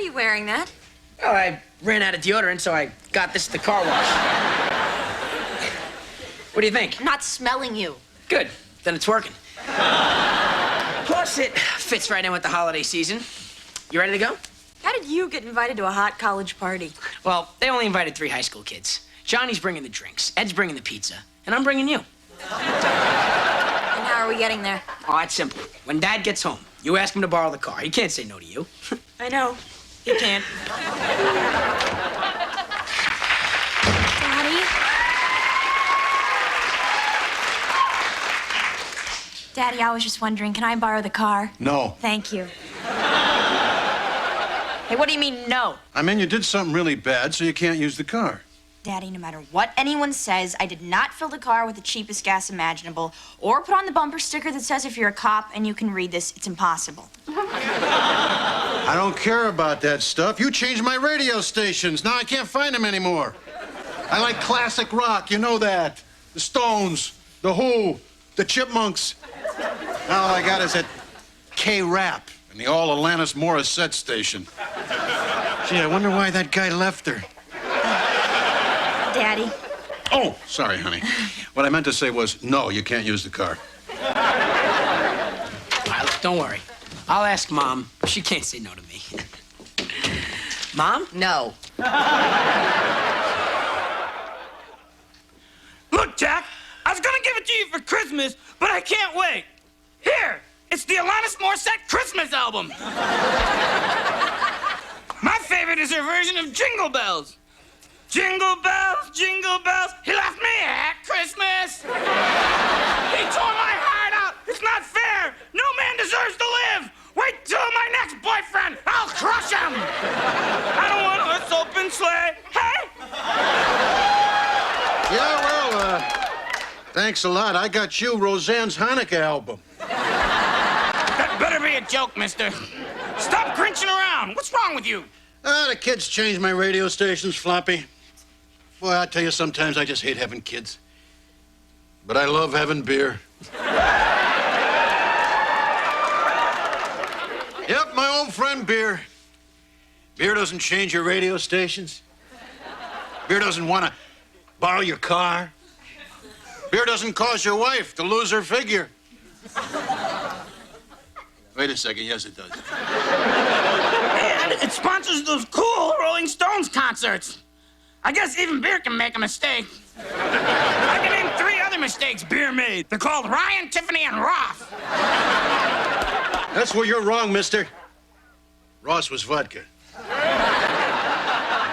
you wearing that? Well, I ran out of deodorant, so I got this at the car wash. What do you think? I'm not smelling you. Good. Then it's working. Plus, it fits right in with the holiday season. You ready to go? How did you get invited to a hot college party? Well, they only invited 3 high school kids. Johnny's bringing the drinks, Ed's bringing the pizza, and I'm bringing you. And how are we getting there? Oh, it's simple. When Dad gets home, you ask him to borrow the car. He can't say no to you. I know. He can't. Daddy? Daddy, I was just wondering, can I borrow the car? No. Thank you. Hey, what do you mean, no? I mean, you did something really bad, so you can't use the car. Daddy, no matter what anyone says, I did not fill the car with the cheapest gas imaginable or put on the bumper sticker that says if you're a cop and you can read this, it's impossible. I don't care about that stuff. You changed my radio stations. Now I can't find them anymore. I like classic rock, you know that. The Stones, The Who, the Chipmunks. Now all I got is that K-Rap and the all-Alanis Morissette station. Gee, I wonder why that guy left her. Daddy. Oh, sorry, honey. What I meant to say was, no, you can't use the car. All right, look, don't worry. I'll ask Mom. She can't say no to me. Mom? No. Look, Jack, I was gonna give it to you for Christmas, but I can't wait. Here, it's the Alanis Morissette Christmas album. My favorite is her version of Jingle Bells. Jingle bells, he left me at Christmas. He tore my heart out. It's not fair. No man deserves to live. Wait till my next boyfriend. I'll crush him. I don't want this open sleigh. Hey? Yeah, well, thanks a lot. I got you Roseanne's Hanukkah album. That better be a joke, mister. Stop grinching around. What's wrong with you? The kids changed my radio stations, Floppy. Boy, I tell you, sometimes I just hate having kids. But I love having beer. Yep, my old friend Beer. Beer doesn't change your radio stations. Beer doesn't want to borrow your car. Beer doesn't cause your wife to lose her figure. Wait a second, yes it does. And it sponsors those cool Rolling Stones concerts. I guess even beer can make a mistake. I can name 3 other mistakes beer made. They're called Ryan, Tiffany, and Roth. That's where you're wrong, mister. Ross was vodka.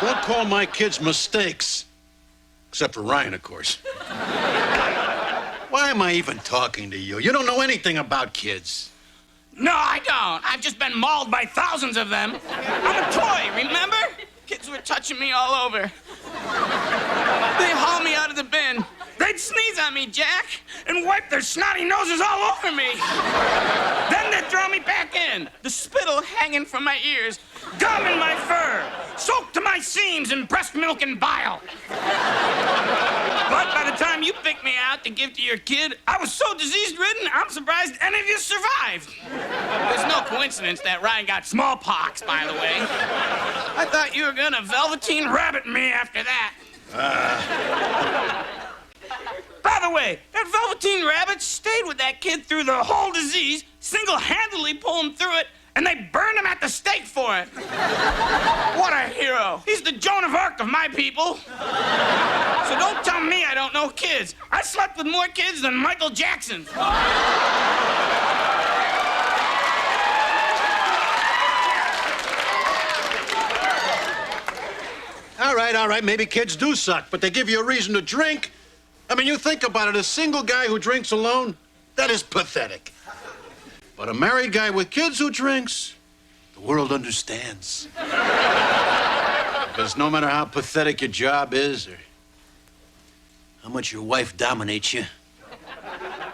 Don't call my kids mistakes. Except for Ryan, of course. Why am I even talking to you? You don't know anything about kids. No, I don't. I've just been mauled by thousands of them. I'm a toy, remember? Kids were touching me all over. They'd haul me out of the bin. They'd sneeze on me, Jack, and wipe their snotty noses all over me. Then they'd throw me back in, the spittle hanging from my ears, gum in my fur, soaked to my seams in breast milk and bile. But by the time you picked me out to give to your kid, I was so disease-ridden, I'm surprised any of you survived. There's no coincidence that Ryan got smallpox, by the way. I thought you were gonna velveteen rabbit me after that. By the way, that Velveteen Rabbit stayed with that kid through the whole disease, single-handedly pulled him through it, and they burned him at the stake for it. What a hero. He's the Joan of Arc of my people. So don't tell me I don't know kids. I slept with more kids than Michael Jackson. All right, maybe kids do suck, but they give you a reason to drink. I mean, you think about it, a single guy who drinks alone, that is pathetic. But a married guy with kids who drinks, the world understands. Because no matter how pathetic your job is or how much your wife dominates you,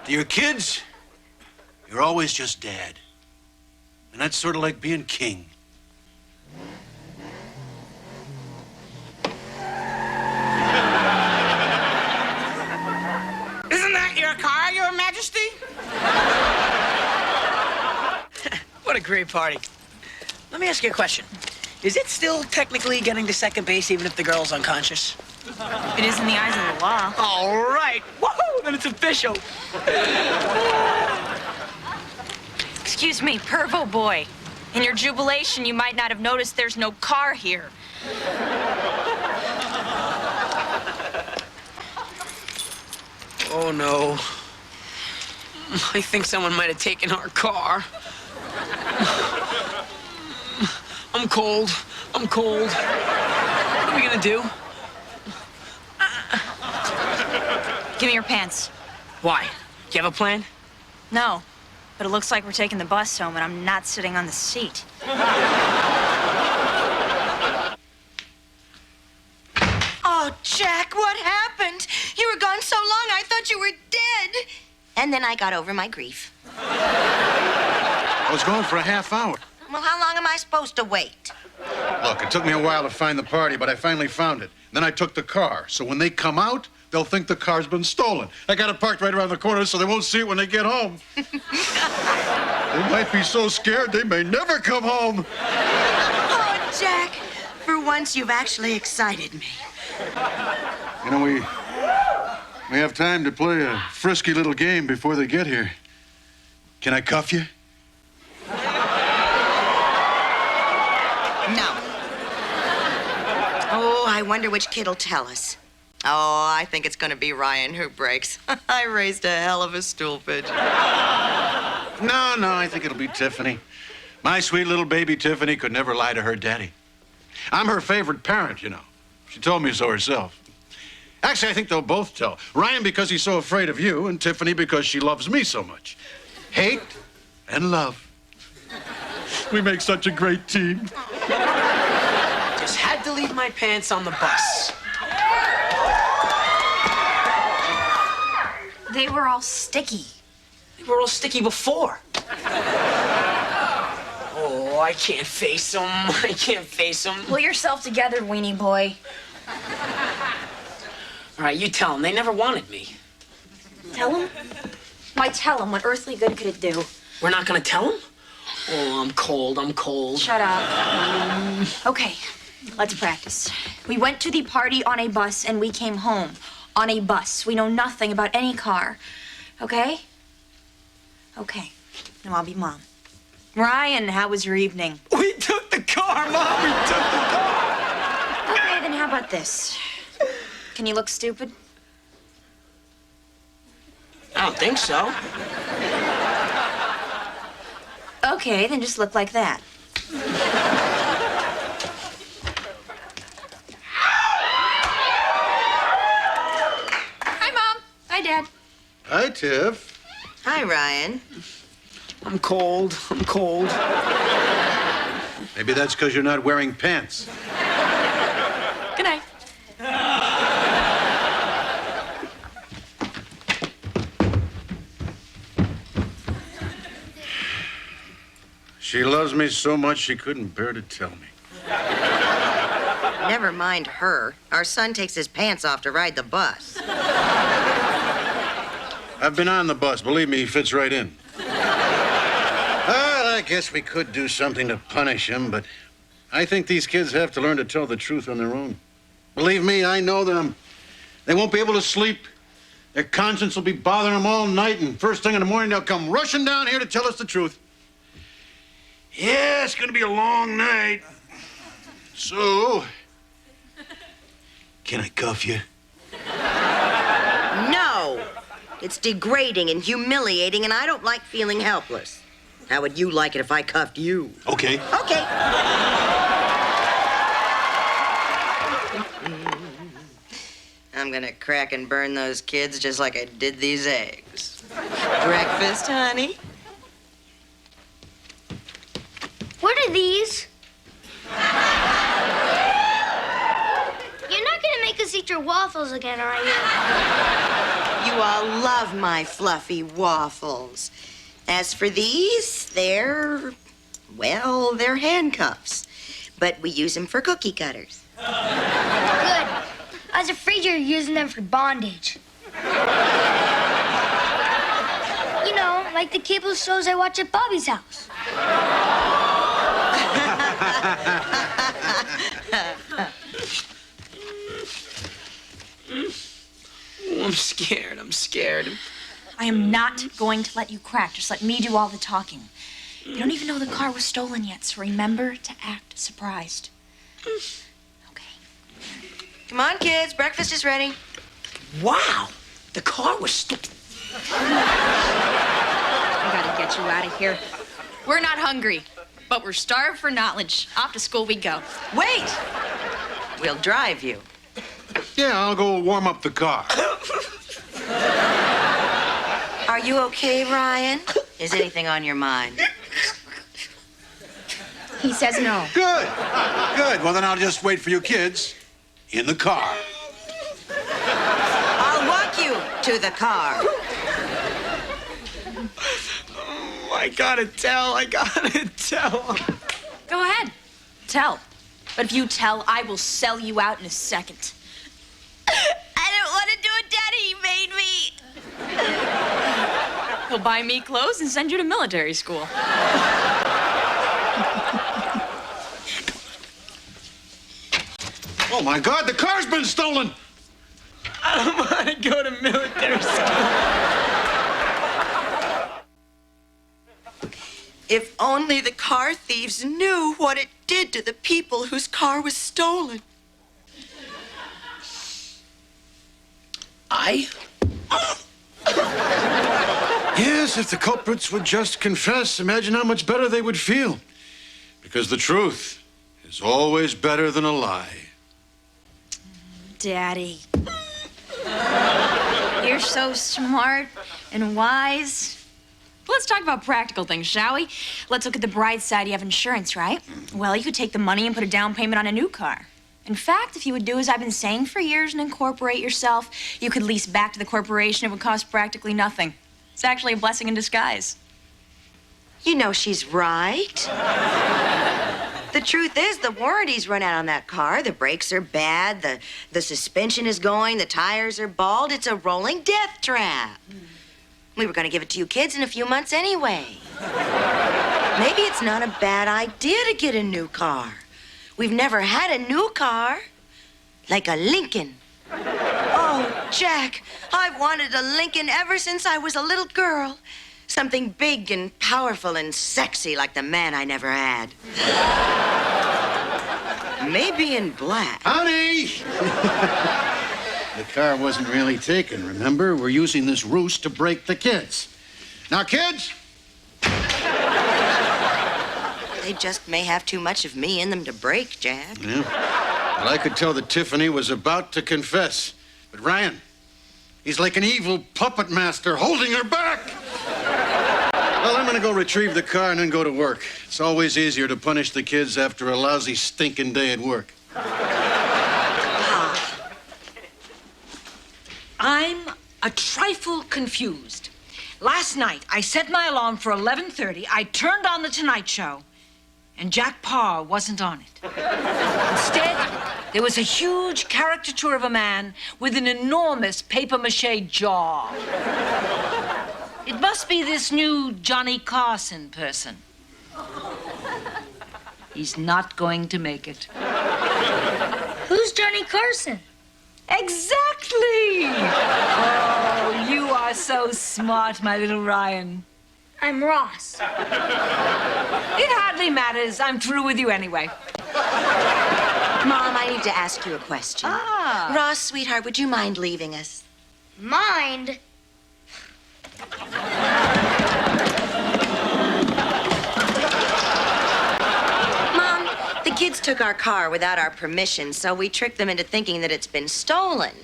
to your kids, you're always just dad. And that's sort of like being king. Isn't that your car, Your Majesty? What a great party. Let me ask you a question. Is it still technically getting to second base even if the girl's unconscious? It is in the eyes of the law. All right. Woohoo! Then it's official. Excuse me, Pervo boy. In your jubilation, you might not have noticed there's no car here. Oh, no. I think someone might have taken our car. I'm cold. I'm cold. What are we gonna do? Give me your pants. Why? Do you have a plan? No, but it looks like we're taking the bus home, and I'm not sitting on the seat. Oh, Jack, what happened? You were gone so long, I thought you were dead. And then I got over my grief. I was gone for a half hour. Well, how long am I supposed to wait? Look, it took me a while to find the party, but I finally found it. Then I took the car, so when they come out, they'll think the car's been stolen. I got it parked right around the corner so they won't see it when they get home. They might be so scared they may never come home. Oh, Jack, for once you've actually excited me. You know, we have time to play a frisky little game before they get here. Can I cuff you? No. Oh, I wonder which kid'll tell us. Oh, I think it's gonna be Ryan who breaks. I raised a hell of a stupid. No, I think it'll be Tiffany. My sweet little baby Tiffany could never lie to her daddy. I'm her favorite parent, you know. She told me so herself. Actually, I think they'll both tell. Ryan because he's so afraid of you, and Tiffany because she loves me so much. Hate and love. We make such a great team. Just had to leave my pants on the bus. They were all sticky. They were all sticky before. Oh, I can't face them. I can't face them. Pull yourself together, weenie boy. All right, you tell them. They never wanted me. Tell him? Why tell him? What earthly good could it do? We're not gonna tell them? Oh, I'm cold. I'm cold. Shut up. Okay, let's practice. We went to the party on a bus and we came home on a bus. We know nothing about any car. Okay? Okay. Now I'll be Mom. Ryan, how was your evening? We took the car, Mom. We took the car. Okay, then how about this? Can you look stupid? I don't think so. Okay, then just look like that. Hi, Mom. Hi, Dad. Hi, Tiff. Hi, Ryan. I'm cold. I'm cold. Maybe that's because you're not wearing pants. Good night. She loves me so much she couldn't bear to tell me. Never mind her. Our son takes his pants off to ride the bus. I've been on the bus. Believe me, he fits right in. Well, I guess we could do something to punish him, but I think these kids have to learn to tell the truth on their own. Believe me, I know them. They won't be able to sleep. Their conscience will be bothering them all night, and first thing in the morning, they'll come rushing down here to tell us the truth. Yeah, it's gonna be a long night. So, can I cuff you? No. It's degrading and humiliating, and I don't like feeling helpless. How would you like it if I cuffed you? Okay. Okay. I'm gonna crack and burn those kids just like I did these eggs. Breakfast, honey? What are these? You're not gonna make us eat your waffles again, are you? You all love my fluffy waffles. As for these, they're handcuffs. But we use them for cookie cutters. Good. I was afraid you were using them for bondage. You know, like the cable shows I watch at Bobby's house. I'm scared. I'm scared. I am not going to let you crack. Just let me do all the talking. You don't even know the car was stolen yet, so remember to act surprised. Okay. Come on, kids. Breakfast is ready. Wow. The car was stolen. I gotta get you out of here. We're not hungry, but we're starved for knowledge. Off to school we go. Wait! We'll drive you. Yeah, I'll go warm up the car. Are you okay, Ryan? Is anything on your mind? He says no. Good. Good. Well, then I'll just wait for you kids in the car. I'll walk you to the car. Oh, I gotta tell. Go ahead. Tell. But if you tell, I will sell you out in a second. I don't want to do it, Daddy. He made me. He'll buy me clothes and send you to military school. Oh, my God, the car's been stolen. I don't want to go to military school. If only the car thieves knew what it did to the people whose car was stolen. Yes, if the culprits would just confess, imagine how much better they would feel. Because the truth is always better than a lie. Daddy. You're so smart and wise. Let's talk about practical things, shall we? Let's look at the bright side. You have insurance, right? Well, you could take the money and put a down payment on a new car. In fact, if you would do as I've been saying for years and incorporate yourself, you could lease back to the corporation. It would cost practically nothing. It's actually a blessing in disguise. You know she's right. The truth is, the warranty's run out on that car. The brakes are bad, the suspension is going, the tires are bald. It's a rolling death trap. We were going to give it to you kids in a few months anyway. Maybe it's not a bad idea to get a new car. We've never had a new car. Like a Lincoln. Oh, Jack, I've wanted a Lincoln ever since I was a little girl. Something big and powerful and sexy like the man I never had. Maybe in black. Honey! The car wasn't really taken, remember? We're using this ruse to break the kids. Now, kids! They just may have too much of me in them to break, Jack. Yeah. Well, I could tell that Tiffany was about to confess. But Ryan, he's like an evil puppet master holding her back. Well, I'm gonna go retrieve the car and then go to work. It's always easier to punish the kids after a lousy, stinking day at work. I'm a trifle confused. Last night, I set my alarm for 11:30. I turned on The Tonight Show, and Jack Parr wasn't on it. Instead, there was a huge caricature of a man with an enormous papier-mâché jaw. It must be this new Johnny Carson person. He's not going to make it. Who's Johnny Carson? Exactly! Oh, you are so smart, my little Ryan. I'm Ross. It hardly matters. I'm through with you anyway. Mom, I need to ask you a question. Ah. Ross, sweetheart, would you mind leaving us? Mind? Mom, the kids took our car without our permission, so we tricked them into thinking that it's been stolen.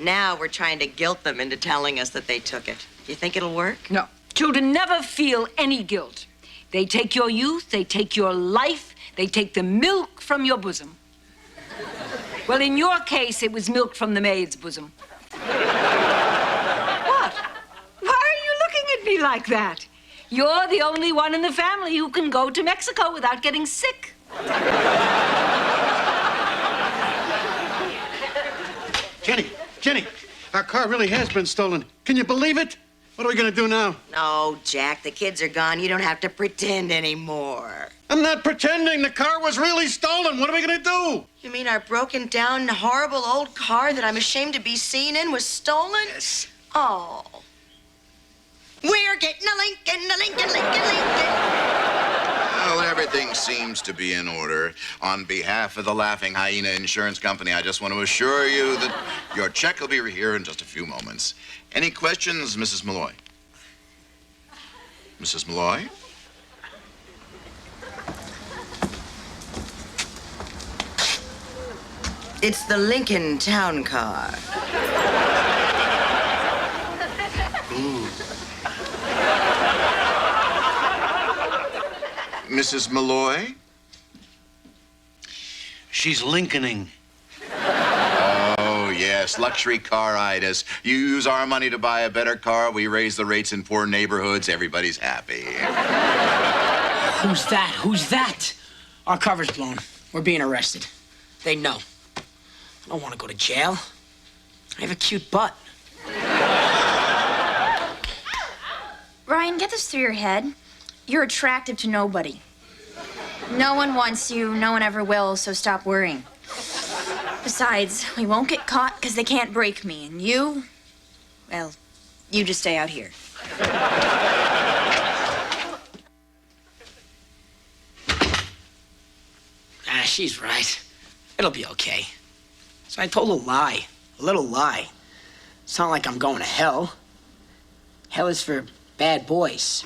Now we're trying to guilt them into telling us that they took it. Do you think it'll work? No. Children never feel any guilt. They take your youth, they take your life, they take the milk from your bosom. Well, in your case, it was milk from the maid's bosom. What? Why are you looking at me like that? You're the only one in the family who can go to Mexico without getting sick. Jenny, our car really has been stolen. Can you believe it? What are we gonna do now? No, Jack, the kids are gone. You don't have to pretend anymore. I'm not pretending. The car was really stolen. What are we gonna do? You mean our broken down, horrible old car that I'm ashamed to be seen in was stolen? Yes. Oh. We're getting a Lincoln, a Lincoln, Lincoln, Lincoln. Well, everything seems to be in order. On behalf of the Laughing Hyena Insurance Company, I just want to assure you that your check will be here in just a few moments. Any questions, Mrs. Malloy? Mrs. Malloy? It's the Lincoln Town Car. Mrs. Malloy? She's Lincolning. Oh, yes, luxury car-itis. You use our money to buy a better car, we raise the rates in poor neighborhoods, everybody's happy. Who's that? Who's that? Our cover's blown. We're being arrested. They know. I don't want to go to jail. I have a cute butt. Ryan, get this through your head. You're attractive to nobody. No one wants you, no one ever will, so stop worrying. Besides, we won't get caught because they can't break me. And you, well, you just stay out here. She's right. It'll be okay. So I told a lie. A little lie. It's not like I'm going to hell. Hell is for bad boys.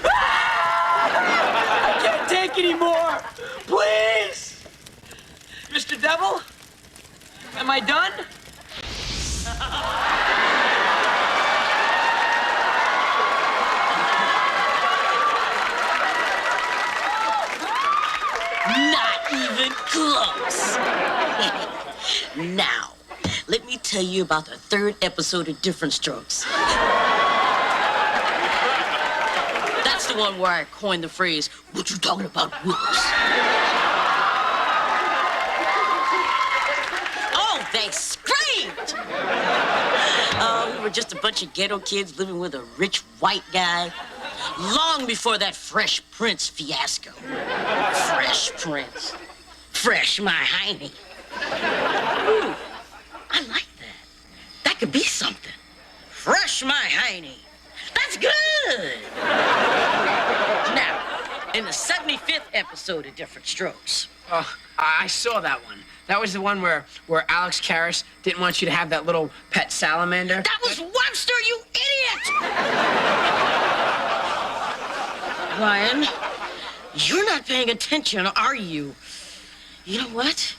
I can't take anymore. Please. Mr. Devil, am I done? Not even close. Now, let me tell you about the third episode of Different Strokes. That's the one where I coined the phrase, "What you talking about, Willis?" Oh, they screamed! We were just a bunch of ghetto kids living with a rich white guy. Long before that Fresh Prince fiasco. Fresh Prince. Fresh my hiney. Ooh, I like that. That could be something. Fresh my hiney. That's good. Now, in the 75th episode of Different Strokes. I saw that one. That was the one where Alex Karras didn't want you to have that little pet salamander. That was Webster, you idiot! Ryan, you're not paying attention, are you? You know what?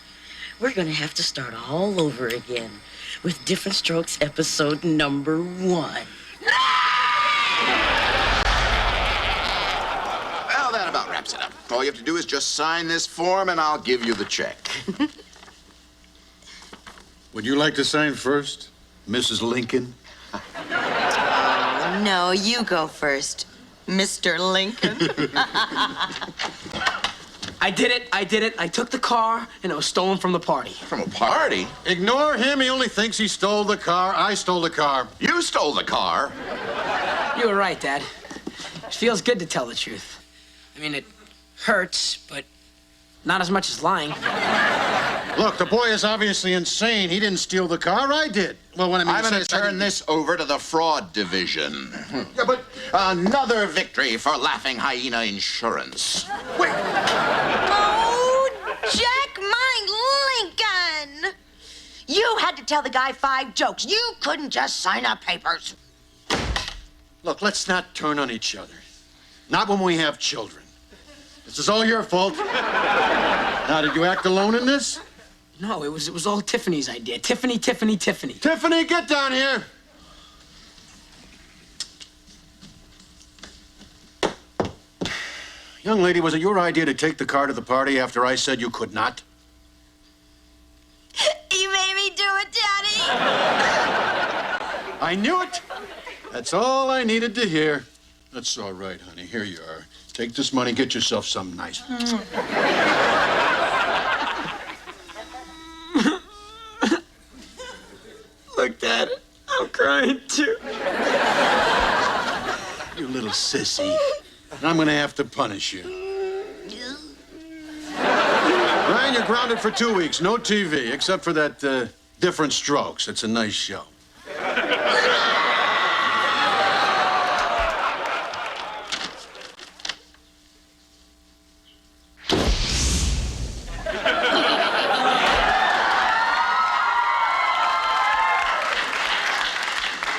We're gonna have to start all over again with Different Strokes episode number 1. Well, that about wraps it up. All you have to do is just sign this form and I'll give you the check. Would you like to sign first, Mrs. Lincoln? No, you go first, Mr. Lincoln. I did it. I took the car, and it was stolen from the party. From a party? Ignore him. He only thinks he stole the car. I stole the car. You stole the car. You were right, Dad. It feels good to tell the truth. I mean, it hurts, but not as much as lying. Look, the boy is obviously insane. He didn't steal the car. I did. Well, when I mean I'm going to turn this over to the fraud division. Yeah, but Another victory for Laughing Hyena Insurance. wait. Oh, Jack, my Lincoln! You had to tell the guy 5 jokes. You couldn't just sign up papers. Look, let's not turn on each other. Not when we have children. This is all your fault. Now, did you act alone in this? No, it was all Tiffany's idea. Tiffany. Tiffany, get down here. Young lady, was it your idea to take the car to the party after I said you could not? You made me do it, Daddy. I knew it. That's all I needed to hear. That's all right, honey. Here you are. Take this money, get yourself something nice. Look I'm crying too. You little sissy. And I'm gonna have to punish you. Ryan, you're grounded for 2 weeks. No TV, except for that Different Strokes. It's a nice show.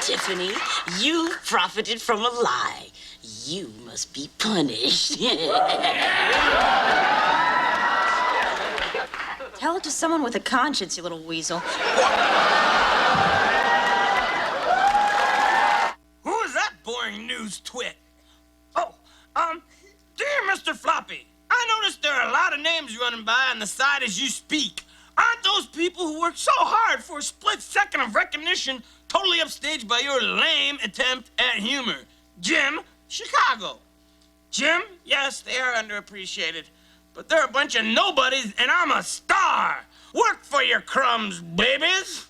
Tiffany, you profited from a lie. You must be punished. Tell it to someone with a conscience, you little weasel. Who is that boring news twit? Oh, dear Mr. Floppy, I noticed there are a lot of names running by on the side as you speak. Aren't those people who work so hard for a split second of recognition totally upstaged by your lame attempt at humor? Jim, Chicago. Jim, yes, they are underappreciated, but they're a bunch of nobodies, and I'm a star. Work for your crumbs, babies.